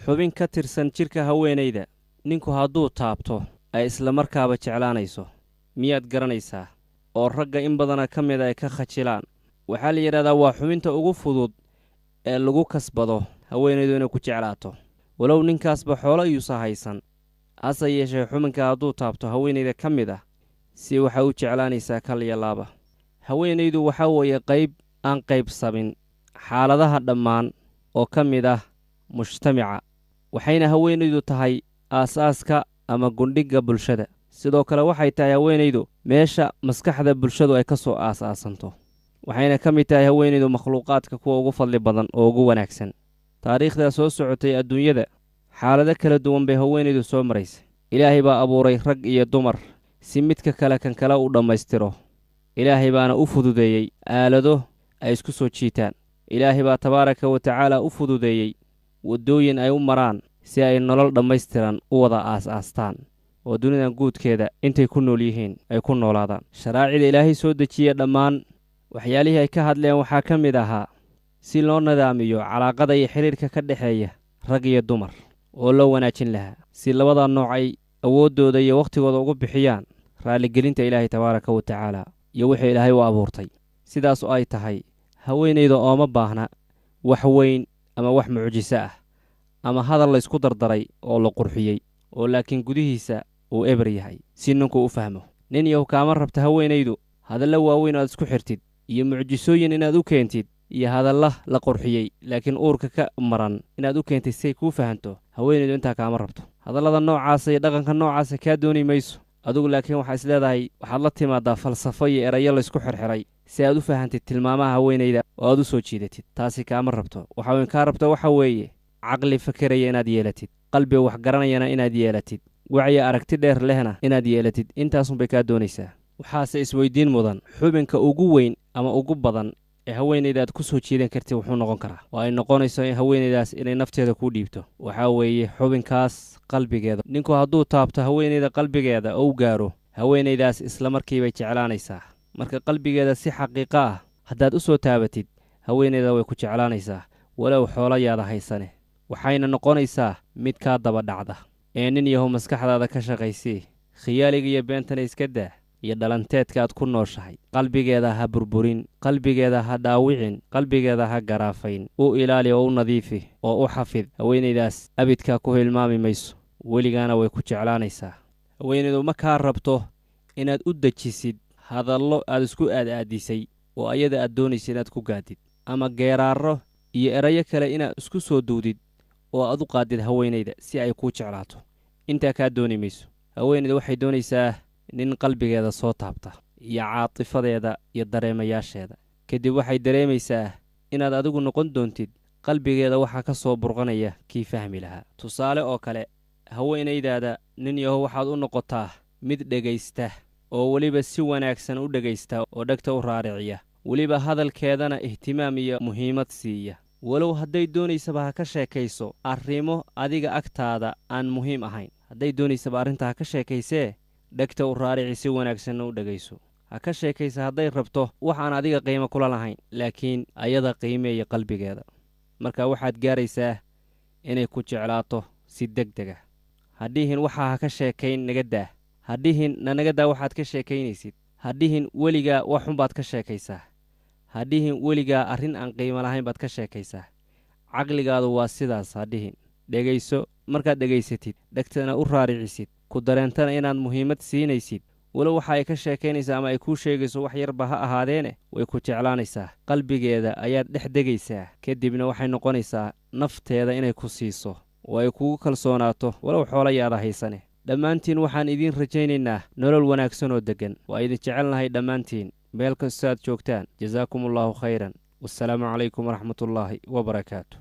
xubin ka tirsan jirka haweenayda ninku hadduu taabto ay isla markaaba jeclaanayso miyaad garanaysaa oo ragga in badana ka mid ay ka khajilaan waxaa la yidhahdaa waa xubinta ugu fudud ee lagu kasbado haweenaydu inay ku jeclaato walow ninkaasba xoolo iyuusa haysan hase yeeshee xubinka hadduu taabto haweenayda ka mid ah si waxay u jeclaanaysaa kal iyo laaba haweenaydu waxaa weeye qayb aan qaybsamin xaaladaha dhammaan oo ka mid ah mujtamaca waxayna haweenaydu tahay aasaaska ama gundhigga bulshada sidoo kale waxay tahay haweenaydu meesha maskaxda bulshadu ay ka soo aasaasanto waxayna ka mid tahay haweenaydu makhluuqaadka kuwa ugu fadli badan oo ugu wanaagsan taariikhda soo socotay adduunyada xaalado kala duwan bay haweenaydu soo maraysay ilaahay baa abuuray rag iyo dumar si midka kale kan kale u dhammaystiro ilaahay baana u fududeeyey aalado ay isku soo jiitaan ilaahay baa tabaaraka wa tacaala u fududeeyey waddooyin ay u maraan si ay nolol dhammaystiran u wada aas-aastaan oo dunidan guudkeeda intay ku nool yihiin ay ku noolaadaan sharaacida ilaahay soo dejiya dhammaan waxyaalihii ay ka hadleen waxaa ka mid ahaa si loo nidaamiyo calaaqada iyo xidhiirka ka dhexeeya rag iyo dumar oo loo wanaajin lahaa si labada nooc ay awooddooda iyo wakhtigooda ugu bixiyaan raalligelinta ilaahay tabaaraka wa tacaala iyo wixii ilaahay u abuurtay sidaas oo ay tahay haweenayda ooma baahna wax weyn ama wax mucjiso ah ama hadal la isku dardaray oo la qurxiyey oo laakiin gudihiisa uu eber yahay si ninku u fahmo nin yahow kaama rabta haweenaydu hadalla waaweyn aad isku xirtid iyo mucjisooyin inaad u keentid iyo hadalla la qurxiyey laakiin uurka ka maran inaad u keentid si ay kuu fahanto haweenaydu intaa kaama rabto hadallada noocaasa iyo dhaqanka noocaasa kaa dooni mayso adugu laakiin waxaa is leedahay waxaad la timaadaa falsafo iyo erayo laysku xirxiray si aad u fahantid tilmaamaha haweenayda oo aad u soo jiidatid taasi kaama rabto waxaweyn kaa rabto waxa weeye caqli fakeraya inaad yeelatid qalbi wax garanayana inaad yeelatid wacyi aragti dheer lehna inaad yeelatid intaasunbay kaa doonaysaa waxaase isweydiin mudan xubinka ugu weyn ama ugu badan ee haweenayda aad ku soo jiidan kartid wuxuu noqon karaa oo ay noqonayso in haweenaydaas inay nafteeda kuu dhiibto waxaa weeye xubinkaas qalbigeeda ninku hadduu taabto haweenayda qalbigeeda ou gaaro haweenaydaas isla markiibay jeclaanaysaa marka qalbigeeda si xaqiiqo ah haddaad u soo taabatid haweenayda way ku jeclaanaysaa walow xoolo yaada haysane waxayna noqonaysaa mid kaa daba dhacda ee nin yahow maskaxdaada ka shaqaysii khiyaaliga iyo beentana iska daa iyo dhalanteedka aad ku nooshahay qalbigeeda ha burburin qalbigeeda ha dhaawicin qalbigeeda ha garaafayn u ilaali oo u nadiifi oo u xafid haweenaydaas abidkaa ku hilmaami mayso weligaana way ku jeclaanaysaa haweenaydu ma kaa rabto inaad u dejisid hadallo aad isku aad-aadisay oo ayada aad doonaysa inaad ku gaadid ama geeraarro iyo erayo kale inaad isku soo duudid oo aad u qaadid haweenayda si ay kuu jeclaato intaa kaa dooni mayso haweenayda waxay doonaysaa nin qalbigeeda soo taabta iyo caatifadeeda iyo dareemayaasheeda kadib waxay dareemaysaa inaad adigu noqon doontid qalbigeeda waxaa ka soo burqanaya kii fahmi lahaa tusaale oo kale haweenaydaada nin yahow waxaad u noqotaa mid dhegaysta oo weliba si wanaagsan u dhegaysta oo dhegta u raariciya weliba hadalkeedana ihtimaam iyo muhiimad siiya walow hadday doonaysaba ha ka sheekayso arrimo adiga agtaada aan muhiim ahayn hadday doonaysaba arrintaa ha ka sheekaysee dhegta u raarici si wanaagsanna u dhegayso ha ka sheekaysa hadday rabto waxaan adiga qiimo kula lahayn laakiin ayada qiimeeya qalbigeeda marka waxaad gaaraysaa inay ku jeclaato si deg deg ah hadhihin waxaa ha ka sheekayn naga daa hadhihin nanaga daa waxaad ka sheekaynaysid hadhihin weligaa waxunbaad ka sheekaysaa hadhihin weligaa arrin aan qiimo lahayn baad ka sheekaysaa caqligaadu waa sidaas hadhihin dhegayso markaad dhegaysatid dhegtana u raaricisid ku dareentana inaad muhiimad siinaysid walow waxa ay ka sheekaynaysaa ama ay kuu sheegayso wax yarba ha ahaadeene way ku jeclaanaysaa qalbigeeda ayaad dhex degaysaa kadibna waxay noqonaysaa nafteeda inay ku siiso oo ay kugu kalsoonaato walow xoolo yaada haysane dhammaantiin waxaan idiin rajaynaynaa nolol wanaagsan oo deggan waa idin jecelnahay dhammaantiin meel kastaaad joogtaan jasaakumullahu khayran wassalaamu calaykum waraxmatullaahi wabarakaatu